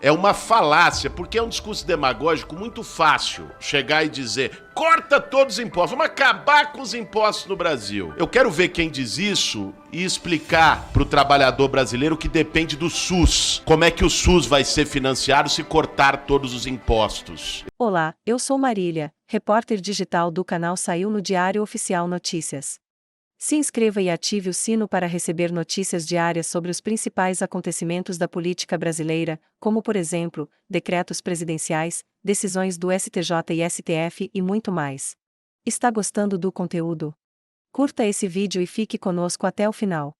É uma falácia, porque é um discurso demagógico muito fácil chegar e dizer: corta todos os impostos, vamos acabar com os impostos no Brasil. Eu quero ver quem diz isso e explicar para o trabalhador brasileiro que depende do SUS. Como é que o SUS vai ser financiado se cortar todos os impostos? Olá, eu sou Marília, repórter digital do canal Saiu no Diário Oficial Notícias. Se inscreva e ative o sino para receber notícias diárias sobre os principais acontecimentos da política brasileira, como por exemplo, decretos presidenciais, decisões do STJ e STF e muito mais. Está gostando do conteúdo? Curta esse vídeo e fique conosco até o final.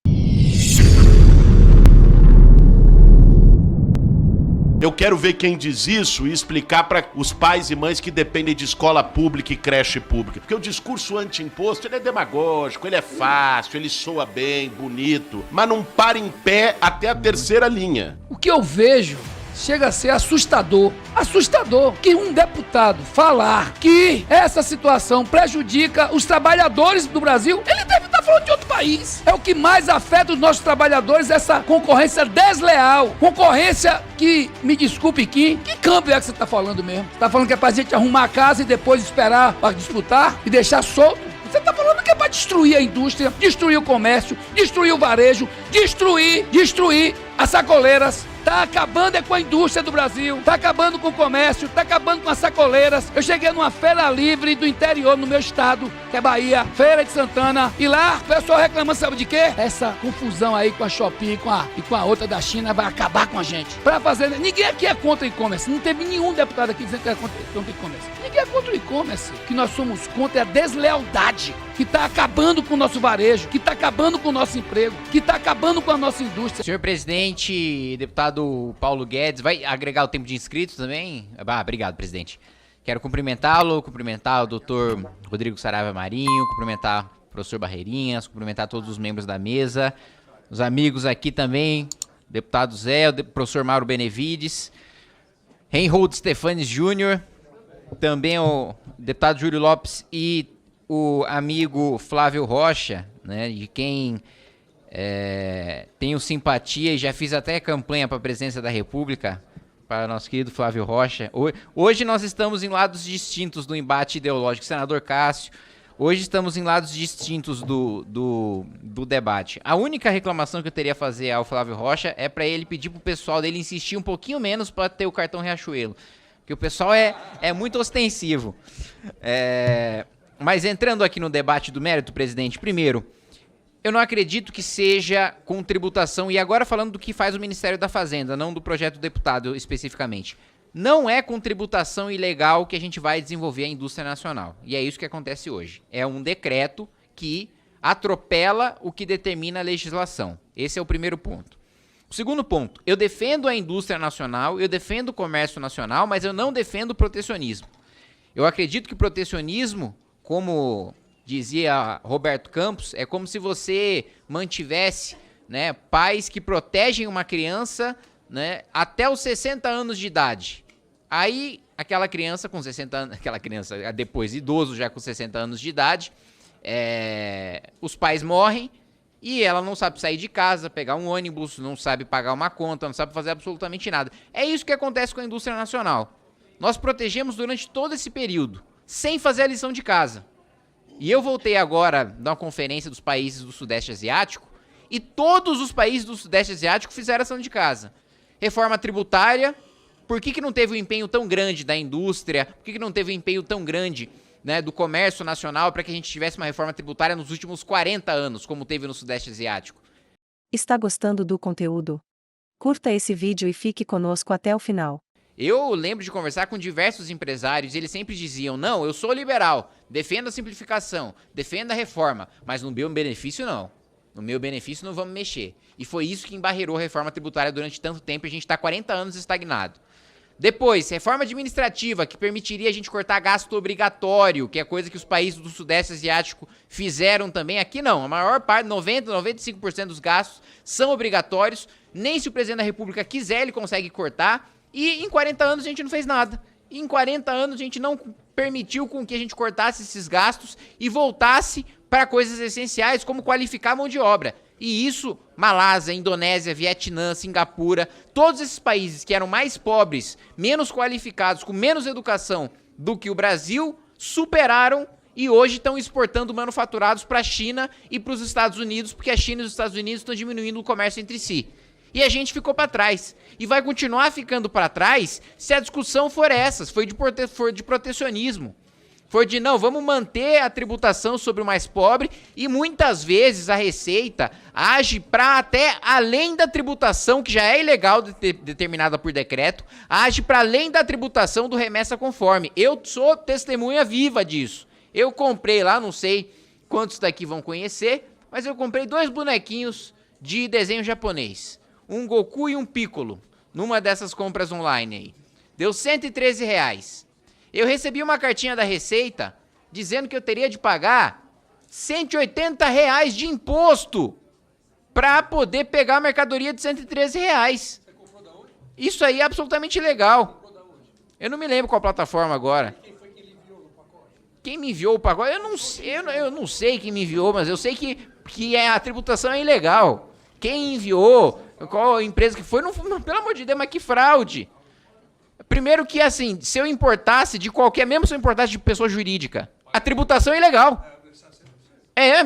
Eu quero ver quem diz isso e explicar para os pais e mães que dependem de escola pública e creche pública. Porque o discurso anti-imposto, ele é demagógico, ele é fácil, ele soa bem, bonito, mas não para em pé até a terceira linha. O que eu vejo chega a ser assustador. Assustador que um deputado falar que essa situação prejudica os trabalhadores do Brasil, ele deve estar falando de outro país. É o que mais afeta os nossos trabalhadores, essa concorrência desleal. Concorrência que, me desculpe, que câmbio é que você está falando mesmo? Você está falando que é pra gente arrumar a casa e depois esperar para disputar e deixar solto? Você está falando que é para destruir a indústria, destruir o comércio, destruir o varejo, destruir as sacoleiras. Tá acabando com a indústria do Brasil, tá acabando com o comércio, tá acabando com as sacoleiras. Eu cheguei numa feira livre do interior, no meu estado, que é Bahia, Feira de Santana, e lá o pessoal reclamando, sabe de quê? Essa confusão aí com a Shopee e com a outra da China vai acabar com a gente. Pra fazer... Ninguém aqui é contra o e-commerce, não teve nenhum deputado aqui dizendo que é contra o e-commerce. Ninguém é contra o e-commerce. O que nós somos contra é a deslealdade, que tá acabando com o nosso varejo, que tá acabando com o nosso emprego, que tá acabando com a nossa indústria. Senhor presidente, deputado Paulo Guedes, vai agregar o tempo de inscritos também? Obrigado, presidente. Quero cumprimentar o doutor Rodrigo Saravia Marinho, cumprimentar o professor Barreirinhas, cumprimentar todos os membros da mesa, os amigos aqui também, deputado Zé, o professor Mauro Benevides, Reinhold Stefanes Júnior, também o deputado Júlio Lopes e o amigo Flávio Rocha, né, de quem tenho simpatia e já fiz até campanha para a presidência da República, para nosso querido Flávio Rocha. Hoje nós estamos em lados distintos do embate ideológico, senador Cássio. Hoje estamos em lados distintos do debate. A única reclamação que eu teria a fazer ao Flávio Rocha é para ele pedir para o pessoal dele insistir um pouquinho menos para ter o cartão Riachuelo, porque o pessoal é muito ostensivo. Mas entrando aqui no debate do mérito, presidente, primeiro, eu não acredito que seja com tributação, e agora falando do que faz o Ministério da Fazenda, não do projeto do deputado especificamente. Não é com tributação ilegal que a gente vai desenvolver a indústria nacional. E é isso que acontece hoje. É um decreto que atropela o que determina a legislação. Esse é o primeiro ponto. O segundo ponto, eu defendo a indústria nacional, eu defendo o comércio nacional, mas eu não defendo o protecionismo. Eu acredito que o protecionismo, como dizia Roberto Campos, é como se você mantivesse, né, pais que protegem uma criança, né, até os 60 anos de idade. Aí, aquela criança com 60 anos, depois idoso já com 60 anos de idade, os pais morrem e ela não sabe sair de casa, pegar um ônibus, não sabe pagar uma conta, não sabe fazer absolutamente nada. É isso que acontece com a indústria nacional. Nós protegemos durante todo esse período, sem fazer a lição de casa. E eu voltei agora de uma conferência dos países do Sudeste Asiático e todos os países do Sudeste Asiático fizeram ação de casa. Reforma tributária, por que não teve um empenho tão grande da indústria? Por que não teve um empenho tão grande, né, do comércio nacional para que a gente tivesse uma reforma tributária nos últimos 40 anos, como teve no Sudeste Asiático? Está gostando do conteúdo? Curta esse vídeo e fique conosco até o final. Eu lembro de conversar com diversos empresários e eles sempre diziam: não, eu sou liberal, defendo a simplificação, defendo a reforma, mas no meu benefício não. No meu benefício não vamos mexer. E foi isso que embarreirou a reforma tributária durante tanto tempo e a gente está 40 anos estagnado. Depois, reforma administrativa, que permitiria a gente cortar gasto obrigatório, que é coisa que os países do Sudeste Asiático fizeram também. Aqui não, a maior parte, 95% dos gastos são obrigatórios. Nem se o presidente da República quiser, ele consegue cortar. E em 40 anos a gente não fez nada. E em 40 anos a gente não permitiu com que a gente cortasse esses gastos e voltasse para coisas essenciais, como qualificar a mão de obra. E isso, Malásia, Indonésia, Vietnã, Singapura, todos esses países que eram mais pobres, menos qualificados, com menos educação do que o Brasil, superaram e hoje estão exportando manufaturados para a China e para os Estados Unidos, porque a China e os Estados Unidos estão diminuindo o comércio entre si. E a gente ficou para trás. E vai continuar ficando para trás se a discussão for essa, for de protecionismo. For de, não, vamos manter a tributação sobre o mais pobre, e muitas vezes a Receita age para até além da tributação, que já é ilegal determinada por decreto, age para além da tributação do remessa conforme. Eu sou testemunha viva disso. Eu comprei lá, não sei quantos daqui vão conhecer, mas eu comprei 2 bonequinhos de desenho japonês. Um Goku e um Piccolo, numa dessas compras online aí. Deu R$113. Eu recebi uma cartinha da Receita dizendo que eu teria de pagar R$180 de imposto para poder pegar a mercadoria de R$113. Você comprou da onde? Isso aí é absolutamente ilegal. Eu não me lembro qual plataforma agora. Quem foi que lhe enviou no pacote? Quem me enviou o pacote? Eu não sei quem me enviou, mas eu sei que a tributação é ilegal. Quem enviou, qual empresa que foi, não, pelo amor de Deus, mas que fraude. Primeiro que, assim, se eu importasse de qualquer, mesmo se eu importasse de pessoa jurídica, a tributação é ilegal.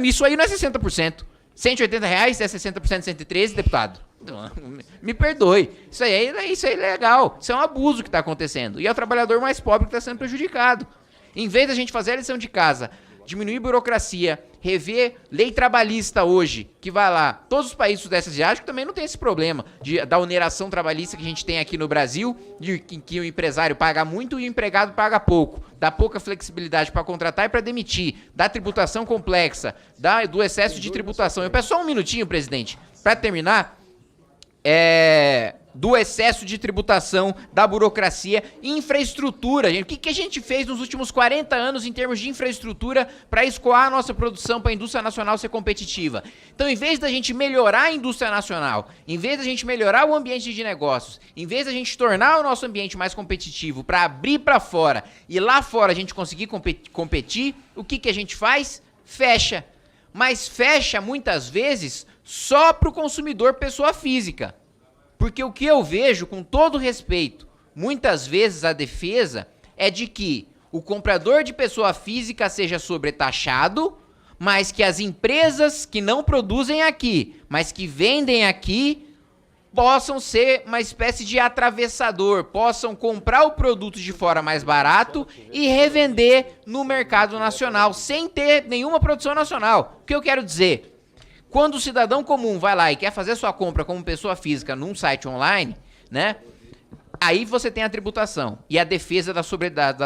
Isso aí não é 60%. R$180 é 60% de 113, deputado. Me perdoe. Isso aí é ilegal. Isso é um abuso que está acontecendo. E é o trabalhador mais pobre que está sendo prejudicado. Em vez da gente fazer a lição de casa, diminuir burocracia, rever lei trabalhista hoje, que vai lá, todos os países do Sudeste Asiático também não tem esse problema da oneração trabalhista que a gente tem aqui no Brasil, de que o empresário paga muito e o empregado paga pouco, dá pouca flexibilidade para contratar e para demitir, da tributação complexa, do excesso de tributação. Eu peço só um minutinho, presidente, para terminar. Do excesso de tributação, da burocracia, infraestrutura. Gente. O que a gente fez nos últimos 40 anos em termos de infraestrutura para escoar a nossa produção, para a indústria nacional ser competitiva? Então, em vez da gente melhorar a indústria nacional, em vez da gente melhorar o ambiente de negócios, em vez da gente tornar o nosso ambiente mais competitivo para abrir para fora e lá fora a gente conseguir competir, o que a gente faz? Fecha. Mas fecha, muitas vezes, só para o consumidor pessoa física. Porque o que eu vejo, com todo respeito, muitas vezes a defesa é de que o comprador de pessoa física seja sobretaxado, mas que as empresas que não produzem aqui, mas que vendem aqui, possam ser uma espécie de atravessador, possam comprar o produto de fora mais barato e revender no mercado nacional, sem ter nenhuma produção nacional. O que eu quero dizer? Quando o cidadão comum vai lá e quer fazer sua compra como pessoa física num site online, né? Aí você tem a tributação e a defesa da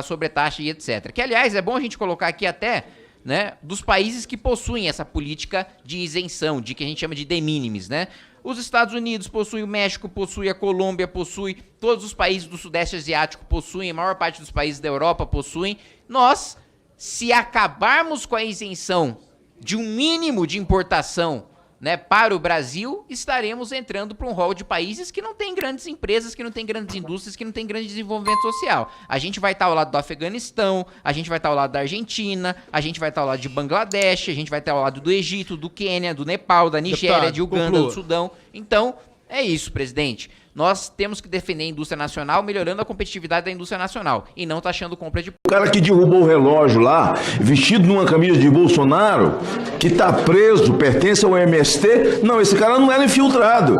sobretaxa e etc. Que, aliás, é bom a gente colocar aqui até, né, dos países que possuem essa política de isenção, de que a gente chama de de minimis, né? Os Estados Unidos possuem, o México possui, a Colômbia possui, todos os países do Sudeste Asiático possuem, a maior parte dos países da Europa possuem. Nós, se acabarmos com a isenção de um mínimo de importação, né, para o Brasil, estaremos entrando para um rol de países que não tem grandes empresas, que não tem grandes indústrias, que não tem grande desenvolvimento social. A gente vai estar ao lado do Afeganistão, a gente vai estar ao lado da Argentina, a gente vai estar ao lado de Bangladesh, a gente vai estar ao lado do Egito, do Quênia, do Nepal, da Nigéria, de Uganda, do Sudão. Então, é isso, presidente. Nós temos que defender a indústria nacional, melhorando a competitividade da indústria nacional, e não taxando compra de... O cara que derrubou o relógio lá, vestido numa camisa de Bolsonaro, que tá preso, pertence ao MST, não, esse cara não era infiltrado.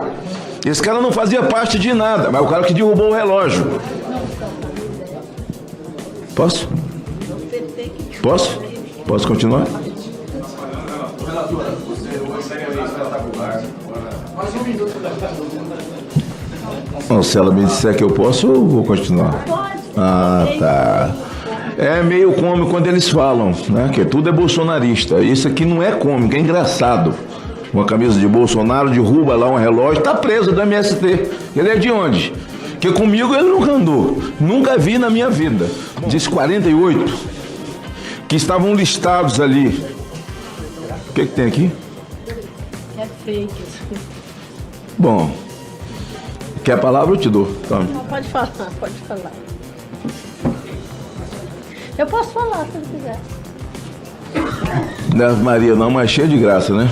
Esse cara não fazia parte de nada, mas o cara que derrubou o relógio. Posso? Posso? Posso continuar? Não, se ela me disser que eu posso, eu vou continuar. Ah, tá. É meio cômico quando eles falam, né? Que tudo é bolsonarista. Isso aqui não é cômico, é engraçado. Uma camisa de Bolsonaro, derruba lá um relógio, tá preso do MST. Ele é de onde? Porque comigo ele nunca andou. Nunca vi na minha vida. Diz 48 que estavam listados ali. O que tem aqui? É fake. Bom, quer a palavra eu te dou. Tome. Não, pode falar, pode falar. Eu posso falar se eu quiser. Não é Maria não, mas cheia de graça, né?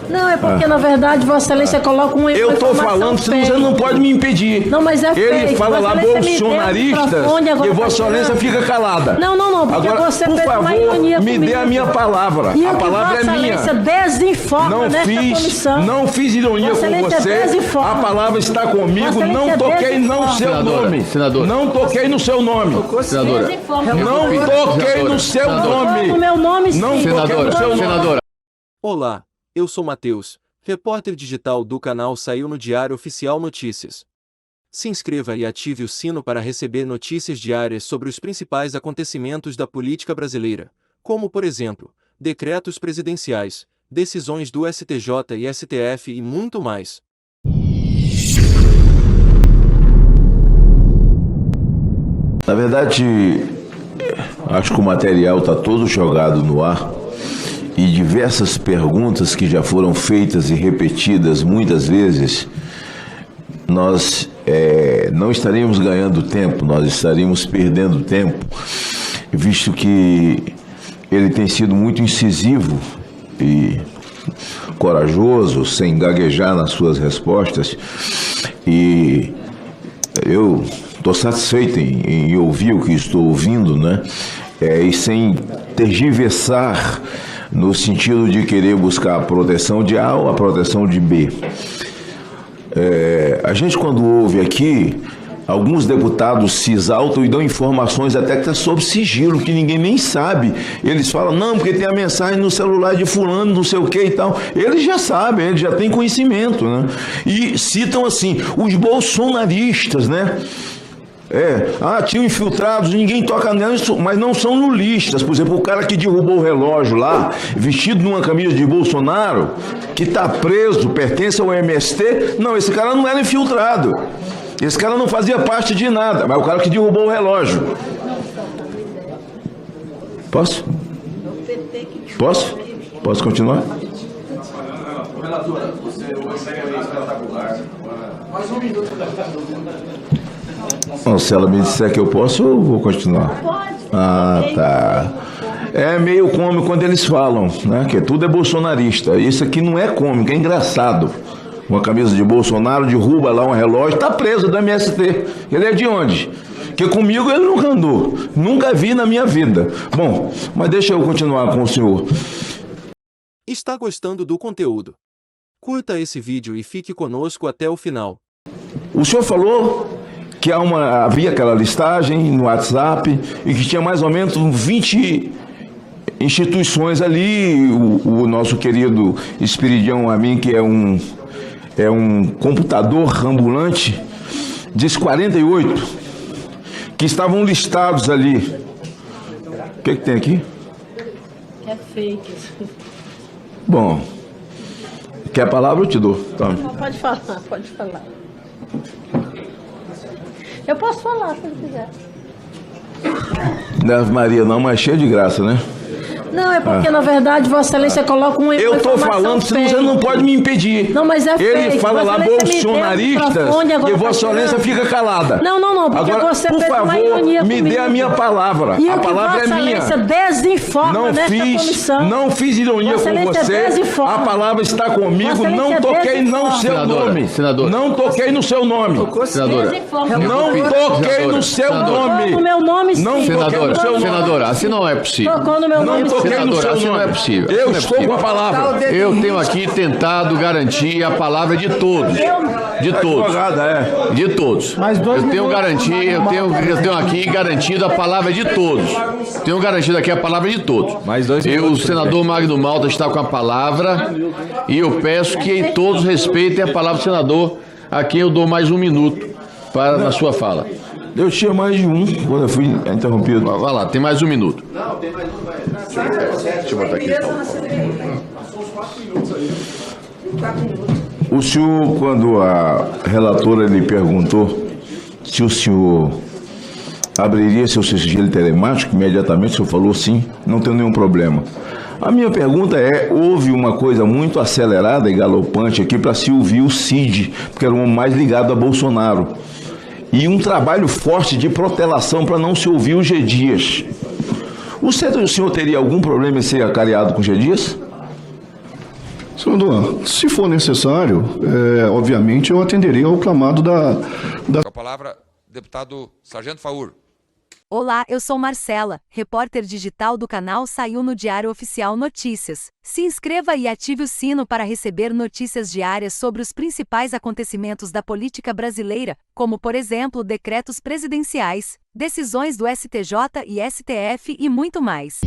Não, é porque, na verdade, Vossa Excelência coloca um... Eu estou falando, você não pode me impedir. Não, mas é Ele fake. fala lá Vossa Excelência bolsonaristas e Vossa Excelência fica calada. Não, porque agora, você por fez uma favor, ironia me comigo. dê a minha palavra. E A o que palavra é Vossa minha. Excelência desinforma Não nesta comissão. Não fiz ironia Vossa com Excelência você. desinforma. A palavra está comigo. Vossa Não Excelência toquei no seu desinforma. nome. Senadora. Não toquei no seu nome. Senadora. Não toquei no seu nome. No meu nome, sim. Não toquei no seu nome. Senadora. Olá, eu sou Matheus, repórter digital do canal Saiu no Diário Oficial Notícias. Se inscreva e ative o sino para receber notícias diárias sobre os principais acontecimentos da política brasileira, como, por exemplo, decretos presidenciais, decisões do STJ e STF e muito mais. Na verdade, acho que o material está todo jogado no ar e diversas perguntas que já foram feitas e repetidas muitas vezes, nós não estaríamos ganhando tempo, nós estaríamos perdendo tempo, visto que ele tem sido muito incisivo e corajoso, sem gaguejar nas suas respostas, e eu estou satisfeito em ouvir o que estou ouvindo, né? E sem tergiversar no sentido de querer buscar a proteção de A ou a proteção de B. A gente, quando ouve aqui, alguns deputados se exaltam e dão informações até que está sob sigilo, que ninguém nem sabe. Eles falam, não, porque tem a mensagem no celular de fulano, não sei o que e tal. Eles já sabem, eles já têm conhecimento, né? E citam assim, os bolsonaristas, né? Tinham infiltrados, ninguém toca neles, mas não são lulistas. Por exemplo, o cara que derrubou o relógio lá, vestido numa camisa de Bolsonaro, que está preso, pertence ao MST, não, esse cara não era infiltrado. Esse cara não fazia parte de nada, mas o cara que derrubou o relógio. Posso? Posso continuar? Relatora, você segue espetacular. Mais um minuto. Bom, se ela me disser que eu posso, eu vou continuar. Pode. Tá. É meio cômico quando eles falam, né? Que tudo é bolsonarista. Isso aqui não é cômico, é engraçado. Uma camisa de Bolsonaro, derruba lá um relógio, tá preso do MST. Ele é de onde? Porque comigo ele nunca andou. Nunca vi na minha vida. Bom, mas deixa eu continuar com o senhor. Está gostando do conteúdo? Curta esse vídeo e fique conosco até o final. O senhor falou que havia aquela listagem no WhatsApp e que tinha mais ou menos 20 instituições ali. O nosso querido Espiridião Amin, que é um computador ambulante, diz 48 que estavam listados ali. O que tem aqui? É fake. Bom, quer a palavra eu te dou. Tome. Pode falar. Eu posso falar, se ele quiser. Não é Ave Maria não, mas cheio de graça, né? Não, é porque, na verdade, Vossa Excelência coloca um... Eu estou falando, senão você não pode me impedir. Não, mas é fake. Ele fala lá bolsonaristas e Vossa Excelência fica calada. Não, porque agora, você por fez uma favor, ironia me comigo. dê a minha palavra. E a palavra é minha. Vossa Excelência desinforma nesta comissão. Não fiz ironia Vossa com Excelência você. desinforma. A palavra está comigo. Vossa Não Excelência toquei no seu Senadora, nome. senadora. Não toquei no seu nome. Senadora. Não toquei no seu nome. No meu nome, sim. Não toquei no seu nome. Senadora, assim não é possível. Tocou no meu Não nome, sim. toquei no Senadora, seu assim nome. não é possível. Eu estou com a palavra. Eu tenho aqui tentado garantir a palavra de todos. De todos. Advogada, De todos. Eu tenho garantia, eu tenho aqui garantido a palavra de todos. Tenho garantido aqui a palavra de todos. O senador Magno Malta está com a palavra e eu peço que todos respeitem a palavra do senador, a quem eu dou mais um minuto na sua fala. Eu tinha mais de um quando eu fui interrompido. Vai lá, tem mais um minuto. Deixa eu botar aqui. O senhor, quando a relatora lhe perguntou se o senhor abriria seu sigilo telemático, imediatamente o senhor falou sim, não tem nenhum problema. A minha pergunta é, houve uma coisa muito acelerada e galopante aqui para se ouvir o Cid, porque era o homem mais ligado a Bolsonaro. E um trabalho forte de protelação para não se ouvir o G. Dias. O senhor teria algum problema em ser acareado com o G. Dias? Senador, se for necessário, obviamente eu atenderei ao clamado da... Com a palavra, deputado Sargento Faur. Olá, eu sou Marcela, repórter digital do canal Saiu no Diário Oficial Notícias. Se inscreva e ative o sino para receber notícias diárias sobre os principais acontecimentos da política brasileira, como, por exemplo, decretos presidenciais, decisões do STJ e STF e muito mais.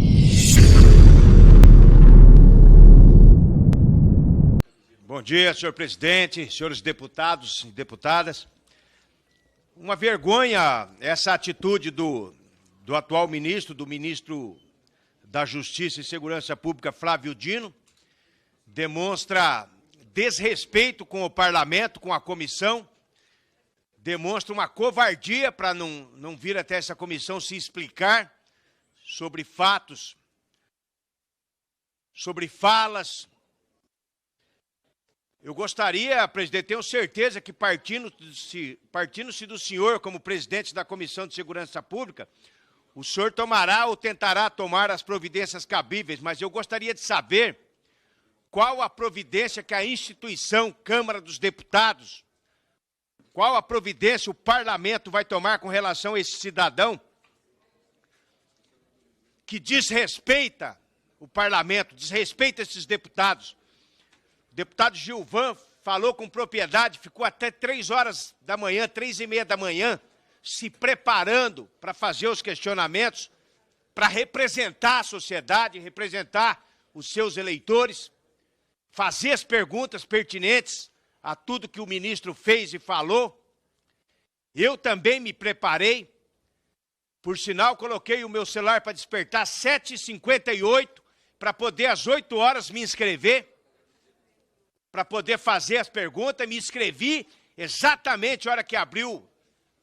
Bom dia, senhor presidente, senhores deputados e deputadas. Uma vergonha essa atitude do atual ministro, do ministro da Justiça e Segurança Pública, Flávio Dino. Demonstra desrespeito com o parlamento, com a comissão. Demonstra uma covardia para não vir até essa comissão se explicar sobre fatos, sobre falas. Eu gostaria, presidente, tenho certeza que partindo-se do senhor como presidente da Comissão de Segurança Pública, o senhor tomará ou tentará tomar as providências cabíveis, mas eu gostaria de saber qual a providência que a instituição Câmara dos Deputados, qual a providência o parlamento vai tomar com relação a esse cidadão que desrespeita o parlamento, desrespeita esses deputados. O deputado Gilvan falou com propriedade, ficou até 3 horas da manhã, 3h30 da manhã, se preparando para fazer os questionamentos, para representar a sociedade, representar os seus eleitores, fazer as perguntas pertinentes a tudo que o ministro fez e falou. Eu também me preparei, por sinal, coloquei o meu celular para despertar às 7h58, para poder às 8 horas me inscrever, para poder fazer as perguntas. Me inscrevi exatamente a hora que abriu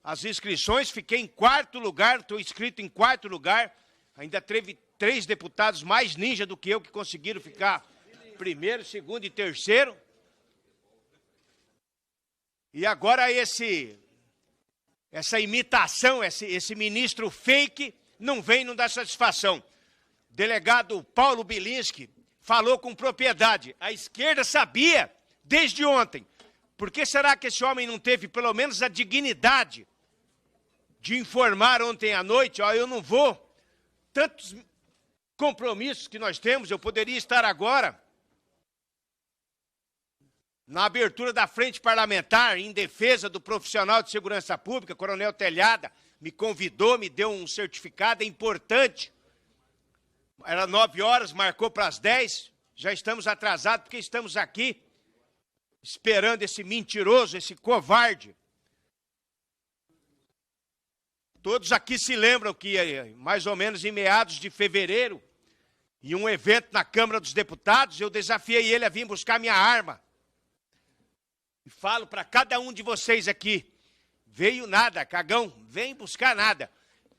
as inscrições, fiquei em 4º lugar, estou inscrito em 4º lugar, ainda teve 3 deputados mais ninja do que eu que conseguiram ficar 1º, 2º e 3º. E agora essa imitação, esse ministro fake, não dá satisfação. Delegado Paulo Bilinski falou com propriedade. A esquerda sabia desde ontem. Por que será que esse homem não teve pelo menos a dignidade de informar ontem à noite? Ó, eu não vou. Tantos compromissos que nós temos, eu poderia estar agora na abertura da frente parlamentar em defesa do profissional de segurança pública. Coronel Telhada me convidou, me deu um certificado, é importante. Era 9 horas, marcou para as 10, já estamos atrasados porque estamos aqui esperando esse mentiroso, esse covarde. Todos aqui se lembram que mais ou menos em meados de fevereiro, em um evento na Câmara dos Deputados, eu desafiei ele a vir buscar minha arma. E falo para cada um de vocês aqui, veio nada, cagão, vem buscar nada.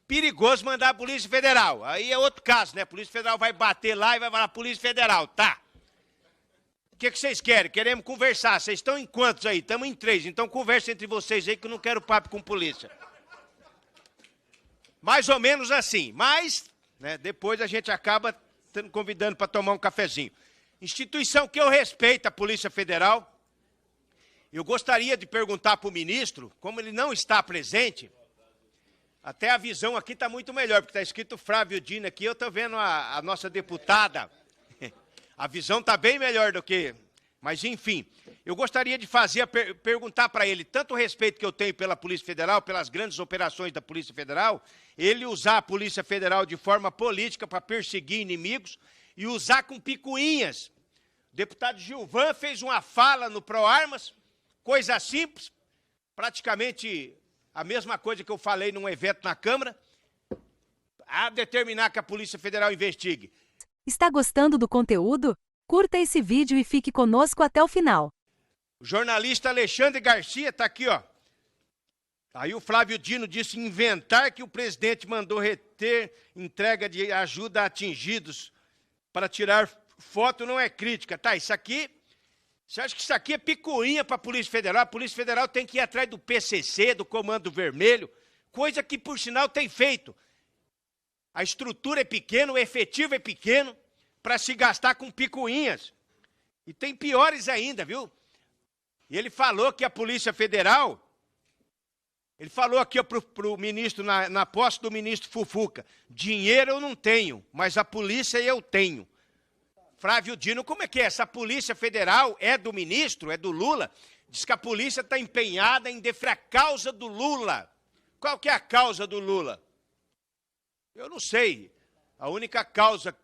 Perigoso mandar a Polícia Federal. Aí é outro caso, né? A Polícia Federal vai bater lá e vai falar Polícia Federal, tá? O que vocês querem? Queremos conversar. Vocês estão em quantos aí? Estamos em 3. Então conversa entre vocês aí que eu não quero papo com polícia. Mais ou menos assim. Mas, né, depois a gente acaba convidando para tomar um cafezinho. Instituição que eu respeito, a Polícia Federal. Eu gostaria de perguntar para o ministro, como ele não está presente, até a visão aqui está muito melhor, porque está escrito Flávio Dino aqui, eu estou vendo a nossa deputada, a visão está bem melhor do que... Mas, enfim, eu gostaria de perguntar para ele, tanto o respeito que eu tenho pela Polícia Federal, pelas grandes operações da Polícia Federal, ele usar a Polícia Federal de forma política para perseguir inimigos e usar com picuinhas. O deputado Gilvan fez uma fala no ProArmas, coisa simples, praticamente a mesma coisa que eu falei num evento na Câmara, a determinar que a Polícia Federal investigue. Está gostando do conteúdo? Curta esse vídeo e fique conosco até o final. O jornalista Alexandre Garcia está aqui, ó. Aí o Flávio Dino disse inventar que o presidente mandou reter entrega de ajuda a atingidos para tirar foto não é crítica. Tá, isso aqui... Você acha que isso aqui é picuinha para a Polícia Federal? A Polícia Federal tem que ir atrás do PCC, do Comando Vermelho, coisa que, por sinal, tem feito. A estrutura é pequena, o efetivo é pequeno, para se gastar com picuinhas. E tem piores ainda, viu? E ele falou que a Polícia Federal, ele falou aqui para o ministro, na posse do ministro Fufuca, dinheiro eu não tenho, mas a polícia eu tenho. Flávio Dino, como é que é? Essa Polícia Federal é do ministro, é do Lula? Diz que a polícia está empenhada em defender a causa do Lula. Qual que é a causa do Lula? Eu não sei. A única causa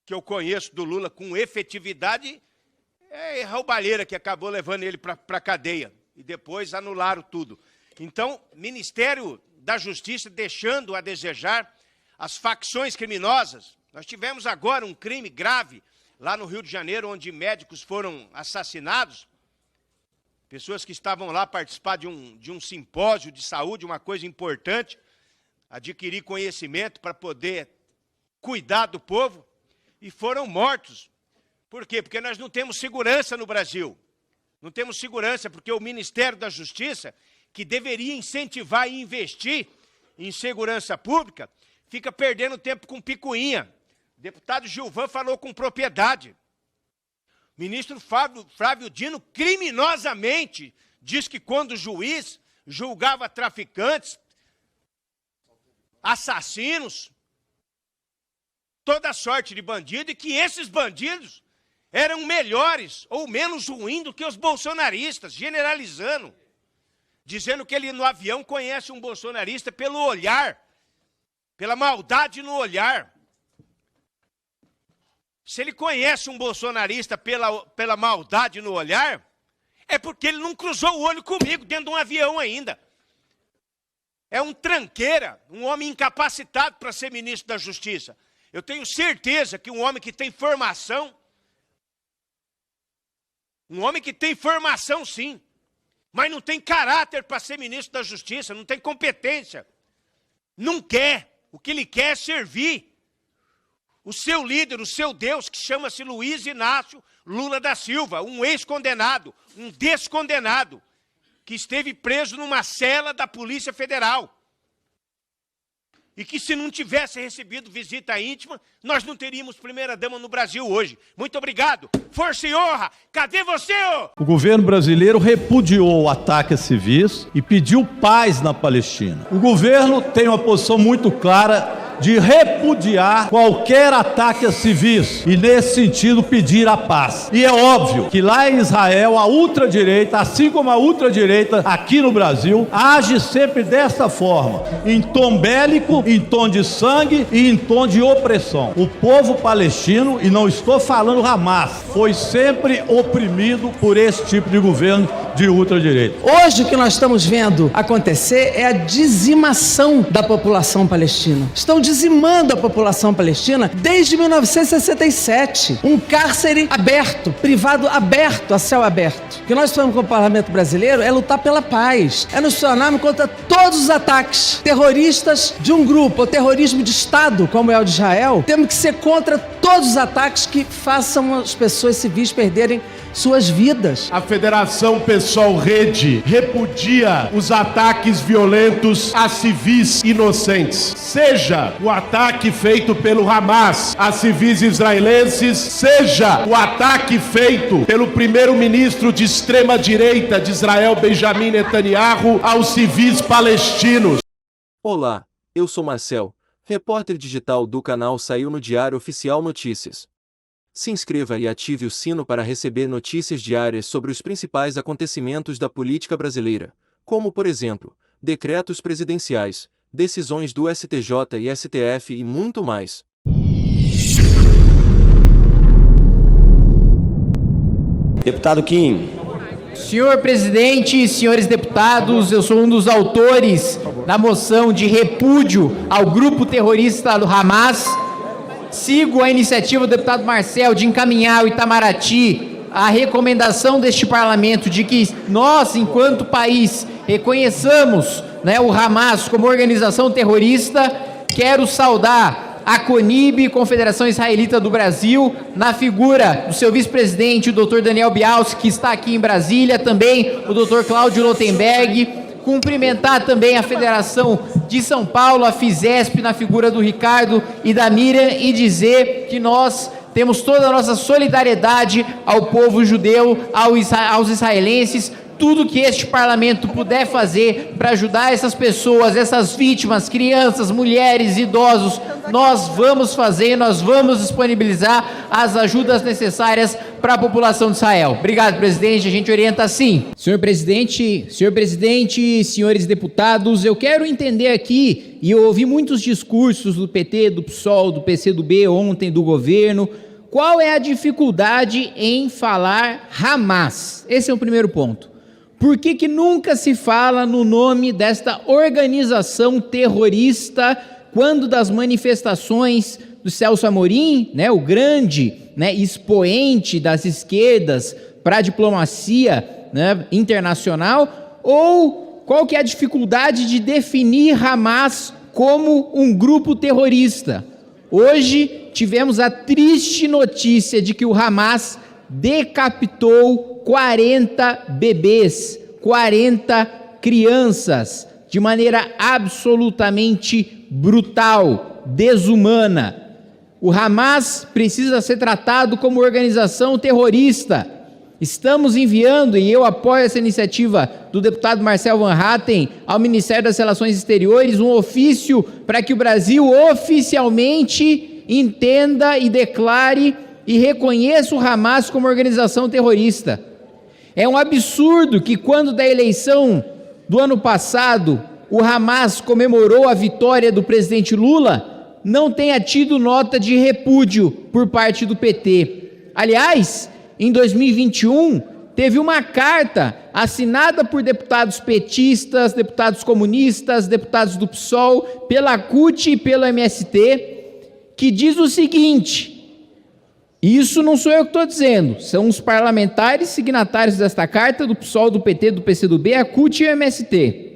que eu conheço do Lula com efetividade é a roubalheira que acabou levando ele para a cadeia. E depois anularam tudo. Então, Ministério da Justiça deixando a desejar, as facções criminosas. Nós tivemos agora um crime grave lá no Rio de Janeiro, onde médicos foram assassinados. Pessoas que estavam lá participar de um simpósio de saúde, uma coisa importante, adquirir conhecimento para poder cuidar do povo, e foram mortos. Por quê? Porque nós não temos segurança no Brasil. Não temos segurança porque o Ministério da Justiça, que deveria incentivar e investir em segurança pública, fica perdendo tempo com picuinha. O deputado Gilvan falou com propriedade. O ministro Flávio Dino, criminosamente, diz que quando o juiz julgava traficantes, assassinos, toda sorte de bandido, e que esses bandidos eram melhores ou menos ruins do que os bolsonaristas, generalizando. Dizendo que ele no avião conhece um bolsonarista pelo olhar, pela maldade no olhar. Se ele conhece um bolsonarista pela maldade no olhar, é porque ele não cruzou o olho comigo dentro de um avião ainda. É um tranqueira, um homem incapacitado para ser ministro da Justiça. Eu tenho certeza que um homem que tem formação, sim, mas não tem caráter para ser ministro da Justiça, não tem competência. Não quer. O que ele quer é servir o seu líder, o seu Deus, que chama-se Luiz Inácio Lula da Silva, um ex-condenado, um descondenado, que esteve preso numa cela da Polícia Federal. E que se não tivesse recebido visita íntima, nós não teríamos primeira-dama no Brasil hoje. Muito obrigado. Força e honra. Cadê você, ô? O governo brasileiro repudiou o ataque a civis e pediu paz na Palestina. O governo tem uma posição muito clara de repudiar qualquer ataque a civis e, nesse sentido, pedir a paz. E é óbvio que lá em Israel, a ultradireita, assim como a ultradireita aqui no Brasil, age sempre desta forma, em tom bélico, em tom de sangue e em tom de opressão. O povo palestino, e não estou falando Hamas, foi sempre oprimido por esse tipo de governo de ultradireita. Hoje o que nós estamos vendo acontecer é a dizimação da população palestina. Estão dizimando a população palestina desde 1967. Um cárcere aberto, privado aberto, a céu aberto. O que nós estamos com o parlamento brasileiro é lutar pela paz, é nos tornarmos contra todos os ataques terroristas de um grupo, ou terrorismo de Estado, como é o de Israel. Temos que ser contra todos os ataques que façam as pessoas civis perderem suas vidas. A Federação Pessoal Rede repudia os ataques violentos a civis inocentes. Seja o ataque feito pelo Hamas a civis israelenses, seja o ataque feito pelo primeiro-ministro de extrema-direita de Israel, Benjamin Netanyahu, aos civis palestinos. Olá, eu sou Marcel, repórter digital do canal Saiu no Diário Oficial Notícias. Se inscreva e ative o sino para receber notícias diárias sobre os principais acontecimentos da política brasileira, como, por exemplo, decretos presidenciais, decisões do STJ e STF e muito mais. Deputado Kim. Senhor presidente e senhores deputados, eu sou um dos autores da moção de repúdio ao grupo terrorista do Hamas. Sigo a iniciativa do deputado Marcel de encaminhar ao Itamaraty a recomendação deste parlamento de que nós, enquanto país, reconheçamos, o Hamas como organização terrorista. Quero saudar a CONIB, Confederação Israelita do Brasil, na figura do seu vice-presidente, o Dr. Daniel Bialski, que está aqui em Brasília, também o Dr. Cláudio Lotenberg. Cumprimentar também a Federação de São Paulo, a FISESP, na figura do Ricardo e da Miriam, e dizer que nós temos toda a nossa solidariedade ao povo judeu, aos israelenses, tudo que este parlamento puder fazer para ajudar essas pessoas, essas vítimas, crianças, mulheres, idosos, nós vamos fazer, nós vamos disponibilizar as ajudas necessárias para a população de Israel. Obrigado, presidente, a gente orienta assim. Senhor presidente, senhores deputados, eu quero entender aqui, e eu ouvi muitos discursos do PT, do PSOL, do PCdoB ontem, do governo, qual é a dificuldade em falar Hamas? Esse é o primeiro ponto. Por que nunca se fala no nome desta organização terrorista quando das manifestações do Celso Amorim, né, o grande, né, expoente das esquerdas para a diplomacia, né, internacional? Ou qual que é a dificuldade de definir Hamas como um grupo terrorista? Hoje tivemos a triste notícia de que o Hamas decapitou 40 bebês, 40 crianças, de maneira absolutamente brutal, desumana. O Hamas precisa ser tratado como organização terrorista. Estamos enviando, e eu apoio essa iniciativa do deputado Marcel Van Hatten, ao Ministério das Relações Exteriores, um ofício para que o Brasil oficialmente entenda e declare e reconheça o Hamas como organização terrorista. É um absurdo que, quando da eleição do ano passado, o Hamas comemorou a vitória do presidente Lula, não tenha tido nota de repúdio por parte do PT. Aliás, em 2021, teve uma carta assinada por deputados petistas, deputados comunistas, deputados do PSOL, pela CUT e pelo MST, que diz o seguinte: isso não sou eu que estou dizendo, são os parlamentares signatários desta carta, do PSOL, do PT, do PCdoB, a CUT e o MST.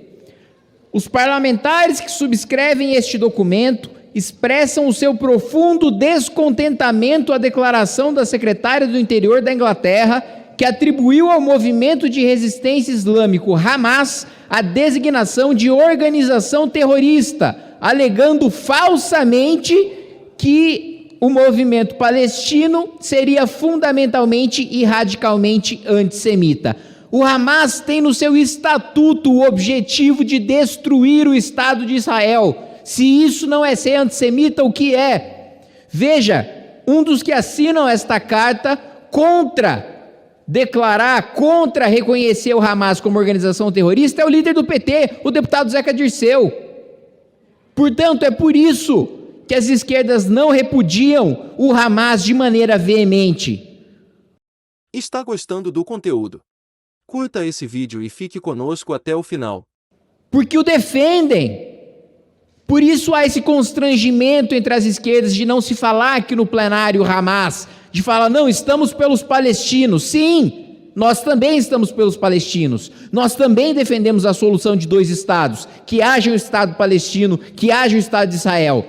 Os parlamentares que subscrevem este documento expressam o seu profundo descontentamento à declaração da secretária do Interior da Inglaterra, que atribuiu ao movimento de resistência islâmico Hamas a designação de organização terrorista, alegando falsamente que o movimento palestino seria fundamentalmente e radicalmente antissemita. O Hamas tem no seu estatuto o objetivo de destruir o Estado de Israel. Se isso não é ser antissemita, o que é? Veja, um dos que assinam esta carta contra reconhecer o Hamas como organização terrorista é o líder do PT, o deputado Zeca Dirceu. Portanto, é por isso que as esquerdas não repudiam o Hamas de maneira veemente. Está gostando do conteúdo? Curta esse vídeo e fique conosco até o final. Porque o defendem. Por isso há esse constrangimento entre as esquerdas de não se falar aqui no plenário Hamas, de falar, não, estamos pelos palestinos. Sim, nós também estamos pelos palestinos. Nós também defendemos a solução de 2 estados, que haja um Estado palestino, que haja um Estado de Israel.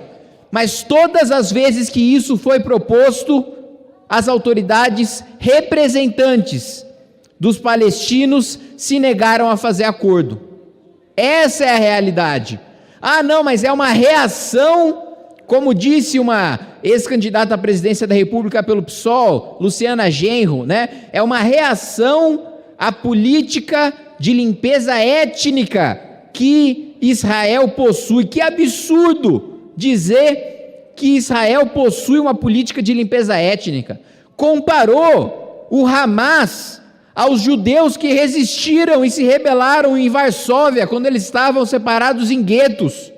Mas todas as vezes que isso foi proposto, as autoridades representantes dos palestinos se negaram a fazer acordo. Essa é a realidade. Ah, não, mas é uma reação, como disse uma ex-candidata à presidência da República pelo PSOL, Luciana Genro, né? É uma reação à política de limpeza étnica que Israel possui. Que absurdo dizer que Israel possui uma política de limpeza étnica. Comparou o Hamas aos judeus que resistiram e se rebelaram em Varsóvia, quando eles estavam separados em guetos.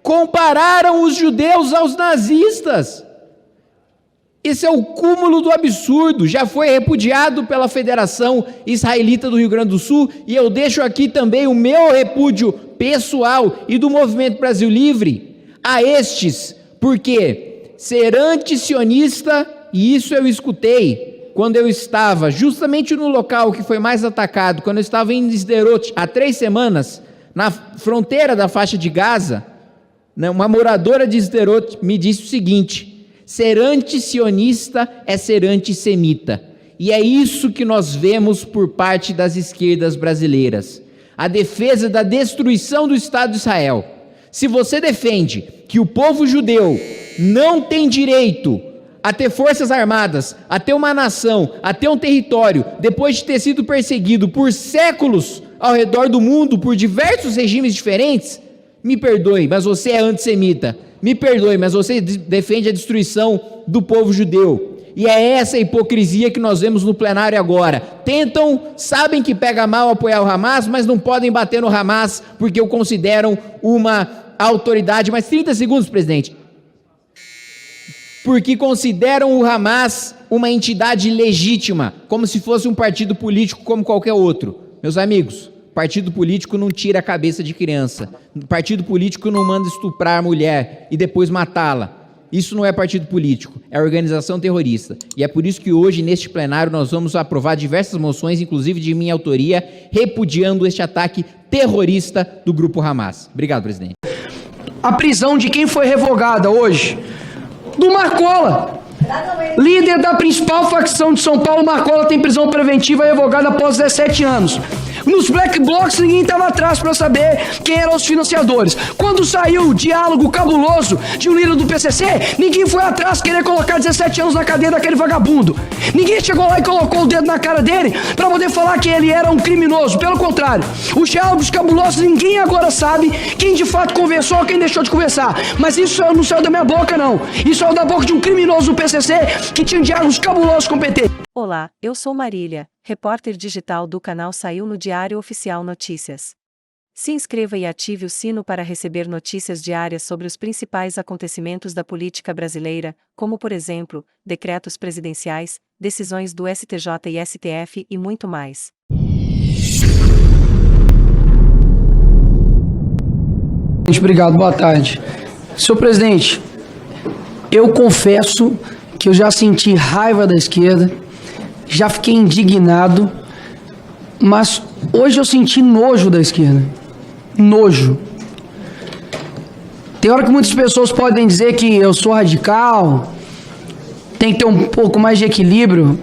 Compararam os judeus aos nazistas. Esse é o cúmulo do absurdo. Já foi repudiado pela Federação Israelita do Rio Grande do Sul, e eu deixo aqui também o meu repúdio pessoal e do Movimento Brasil Livre a estes, porque ser antisionista, e isso eu escutei quando eu estava justamente no local que foi mais atacado, quando eu estava em Sderot há 3 semanas, na fronteira da faixa de Gaza, né, uma moradora de Sderot me disse o seguinte: ser antisionista é ser antissemita. E é isso que nós vemos por parte das esquerdas brasileiras. A defesa da destruição do Estado de Israel. Se você defende que o povo judeu não tem direito a ter forças armadas, a ter uma nação, a ter um território, depois de ter sido perseguido por séculos ao redor do mundo, por diversos regimes diferentes, me perdoe, mas você é antissemita. Me perdoe, mas você defende a destruição do povo judeu. E é essa hipocrisia que nós vemos no plenário agora. Sabem que pega mal apoiar o Hamas, mas não podem bater no Hamas porque o consideram uma autoridade. Mais 30 segundos, presidente. Porque consideram o Hamas uma entidade legítima, como se fosse um partido político como qualquer outro. Meus amigos, partido político não tira a cabeça de criança. Partido político não manda estuprar a mulher e depois matá-la. Isso não é partido político, é organização terrorista. E é por isso que hoje, neste plenário, nós vamos aprovar diversas moções, inclusive de minha autoria, repudiando este ataque terrorista do grupo Hamas. Obrigado, presidente. A prisão de quem foi revogada hoje? Do Marcola. Líder da principal facção de São Paulo, Marcola tem prisão preventiva revogada após 17 anos. Nos black blocs ninguém estava atrás para saber quem eram os financiadores. Quando saiu o diálogo cabuloso de um líder do PCC, ninguém foi atrás querer colocar 17 anos na cadeia daquele vagabundo. Ninguém chegou lá e colocou o dedo na cara dele para poder falar que ele era um criminoso. Pelo contrário, os diálogos cabulosos ninguém agora sabe quem de fato conversou ou quem deixou de conversar. Mas isso não saiu da minha boca, não. Isso saiu da boca de um criminoso do PCC que tinha diálogos cabulosos com o PT. Olá, eu sou Marília, repórter digital do canal Saiu no Diário Oficial Notícias. Se inscreva e ative o sino para receber notícias diárias sobre os principais acontecimentos da política brasileira, como por exemplo, decretos presidenciais, decisões do STJ e STF e muito mais. Obrigado, boa tarde. Senhor presidente, eu confesso que eu já senti raiva da esquerda, já fiquei indignado, mas hoje eu senti nojo da esquerda. Nojo. Tem hora que muitas pessoas podem dizer que eu sou radical, tem que ter um pouco mais de equilíbrio.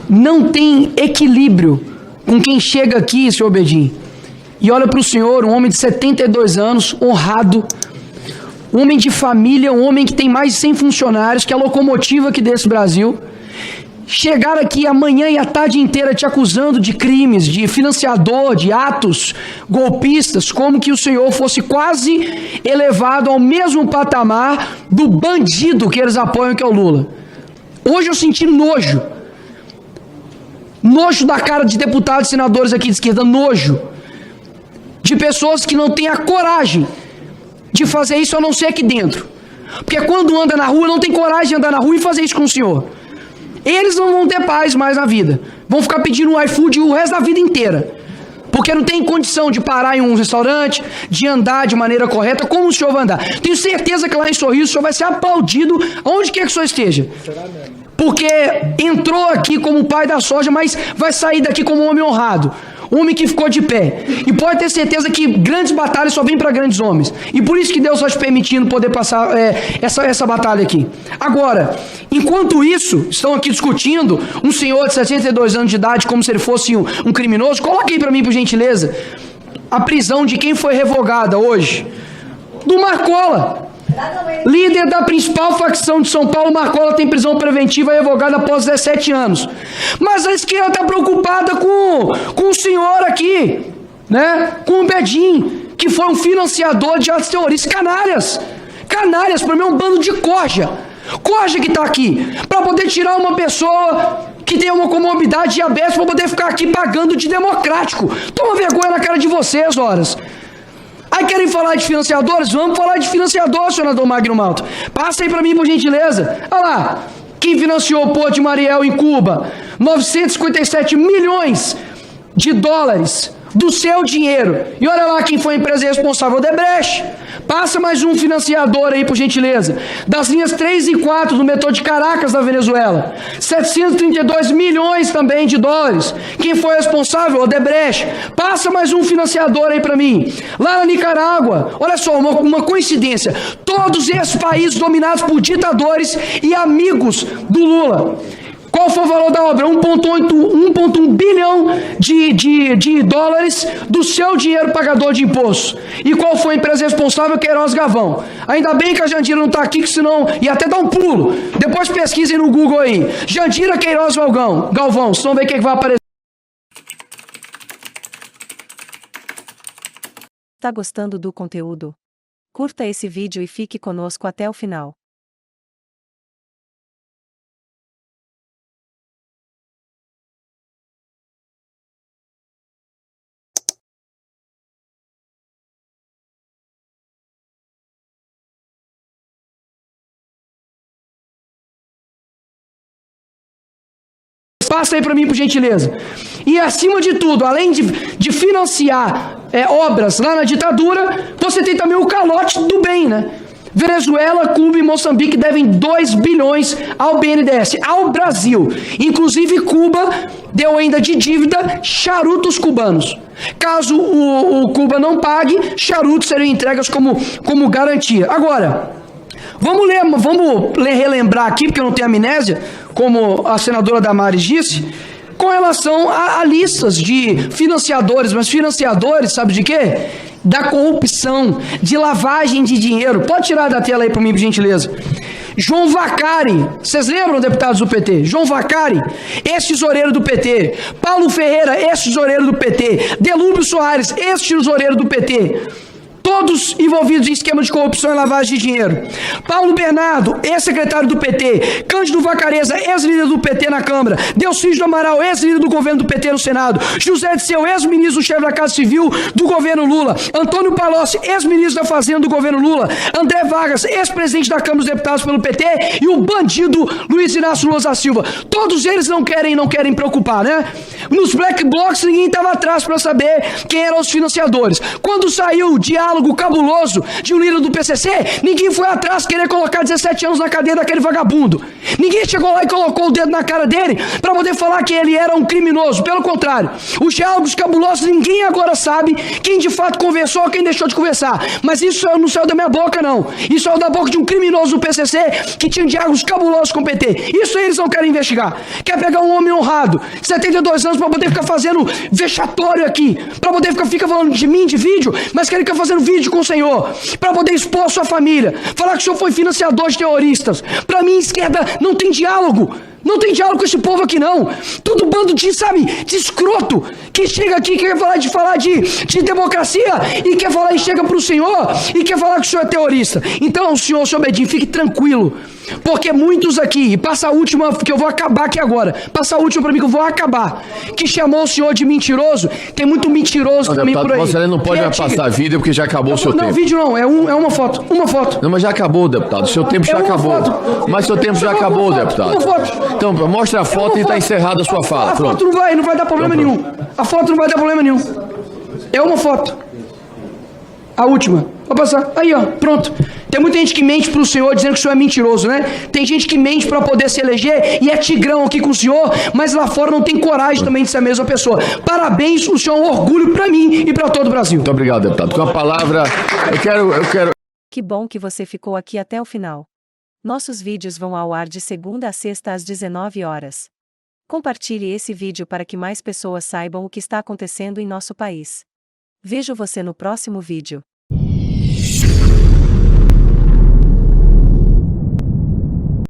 Não tem equilíbrio com quem chega aqui, senhor Bedin, e olha para o senhor, um homem de 72 anos, honrado, um homem de família, um homem que tem mais de 100 funcionários, que é a locomotiva aqui desse Brasil, chegar aqui amanhã e a tarde inteira te acusando de crimes, de financiador, de atos golpistas, como que o senhor fosse quase elevado ao mesmo patamar do bandido que eles apoiam, que é o Lula. Hoje eu senti nojo. Nojo da cara de deputados e senadores aqui de esquerda, nojo. De pessoas que não têm a coragem de fazer isso a não ser aqui dentro. Porque quando anda na rua, não tem coragem de andar na rua e fazer isso com o senhor. Eles não vão ter paz mais na vida. Vão ficar pedindo um iFood o resto da vida inteira. Porque não tem condição de parar em um restaurante, de andar de maneira correta, como o senhor vai andar. Tenho certeza que lá em Sorriso o senhor vai ser aplaudido aonde quer que o senhor esteja. Porque entrou aqui como o pai da soja, mas vai sair daqui como um homem honrado. Um homem que ficou de pé. E pode ter certeza que grandes batalhas só vêm para grandes homens. E por isso que Deus está te permitindo poder passar essa batalha aqui. Agora, enquanto isso, estão aqui discutindo um senhor de 62 anos de idade como se ele fosse um criminoso. Coloque aí para mim, por gentileza, a prisão de quem foi revogada hoje. Do Marcola. Líder da principal facção de São Paulo, Marcola tem prisão preventiva revogada após 17 anos. Mas a esquerda está preocupada com o senhor aqui, né? Com o Bedin, que foi um financiador de atos terroristas. Canalhas! Canalhas, para mim é um bando de corja. Corja que está aqui, para poder tirar uma pessoa que tem uma comorbidade diabetes para poder ficar aqui pagando de democrático. Toma vergonha na cara de vocês, horas. Aí querem falar de financiadores? Vamos falar de financiador, senador Magno Malta. Passa aí para mim, por gentileza. Olha lá, quem financiou o Porto de Mariel em Cuba? 957 milhões de dólares do seu dinheiro. E olha lá quem foi a empresa responsável, Odebrecht. Passa mais um financiador aí, por gentileza. Das linhas 3 e 4 do metrô de Caracas, da Venezuela. 732 milhões também de dólares. Quem foi responsável? Odebrecht. Passa mais um financiador aí para mim. Lá na Nicarágua, olha só, uma coincidência. Todos esses países dominados por ditadores e amigos do Lula. Qual foi o valor da obra? 1,1 bilhão de dólares do seu dinheiro pagador de imposto. E qual foi a empresa responsável? Queiroz Galvão. Ainda bem que a Jandira não está aqui, que senão ia até dar um pulo. Depois pesquisem no Google aí. Jandira Queiroz Galvão. Vocês vão ver o que vai aparecer. Tá gostando do conteúdo? Curta esse vídeo e fique conosco até o final. Passa aí para mim, por gentileza. E acima de tudo, além de financiar obras lá na ditadura, você tem também o calote do bem, né? Venezuela, Cuba e Moçambique devem 2 bilhões ao BNDES, ao Brasil. Inclusive Cuba deu ainda de dívida charutos cubanos. Caso o Cuba não pague, charutos serão entregues como garantia. Agora, vamos relembrar aqui, porque eu não tenho amnésia, como a senadora Damares disse, com relação a listas de financiadores, mas financiadores, sabe de quê? Da corrupção, de lavagem de dinheiro. Pode tirar da tela aí para mim, por gentileza. João Vacari, vocês lembram, deputados do PT? João Vacari, ex-tesoureiro do PT. Paulo Ferreira, ex-tesoureiro do PT. Delúbio Soares, ex-tesoureiro do PT. Todos envolvidos em esquema de corrupção e lavagem de dinheiro. Paulo Bernardo, ex-secretário do PT. Cândido Vacareza, ex-líder do PT na Câmara. Delcídio do Amaral, ex-líder do governo do PT no Senado. José Disseu, ex-ministro chefe da Casa Civil do governo Lula. Antônio Palocci, ex-ministro da Fazenda do governo Lula. André Vargas, ex-presidente da Câmara dos Deputados pelo PT. E o bandido Luiz Inácio Lula da Silva. Todos eles não querem preocupar, né? Nos black blocs ninguém estava atrás para saber quem eram os financiadores. Quando saiu o diálogo cabuloso de um líder do PCC, ninguém foi atrás querer colocar 17 anos na cadeia daquele vagabundo. Ninguém chegou lá e colocou o dedo na cara dele para poder falar que ele era um criminoso. Pelo contrário, os diálogos cabulosos, ninguém agora sabe quem de fato conversou ou quem deixou de conversar. Mas isso não saiu da minha boca, não. Isso saiu da boca de um criminoso do PCC que tinha diálogos cabulosos com o PT. Isso eles não querem investigar. Quer pegar um homem honrado, 72 anos, para poder ficar fazendo vexatório aqui, para poder ficar falando de mim, de vídeo, mas querem ficar fazendo vídeo com o senhor, para poder expor sua família, falar que o senhor foi financiador de terroristas. Para mim, esquerda não tem diálogo. Não tem diálogo com esse povo aqui, não. Tudo bando de escroto, que chega aqui e quer falar de democracia, e quer falar e chega pro senhor, e quer falar que o senhor é terrorista. Então, senhor Bedinho, fique tranquilo, porque muitos aqui, e passa a última, que eu vou acabar aqui agora, passa a última pra mim que eu vou acabar, que chamou o senhor de mentiroso, tem muito mentiroso também por aí. Você não pode mais passar vídeo porque já acabou o seu tempo. Não, vídeo não, é uma foto. Não, mas já acabou, deputado, o seu tempo já acabou. Mas seu tempo já acabou, deputado. Uma foto. Então, mostra a foto e está encerrada a sua fala. A foto não vai dar problema nenhum. A foto não vai dar problema nenhum. É uma foto. A última. Vou passar. Aí, ó, pronto. Tem muita gente que mente pro senhor dizendo que o senhor é mentiroso, né? Tem gente que mente para poder se eleger e é tigrão aqui com o senhor, mas lá fora não tem coragem também de ser a mesma pessoa. Parabéns, o senhor é um orgulho para mim e para todo o Brasil. Muito obrigado, deputado. Com a palavra, eu quero... Que bom que você ficou aqui até o final. Nossos vídeos vão ao ar de segunda a sexta às 19 horas. Compartilhe esse vídeo para que mais pessoas saibam o que está acontecendo em nosso país. Vejo você no próximo vídeo.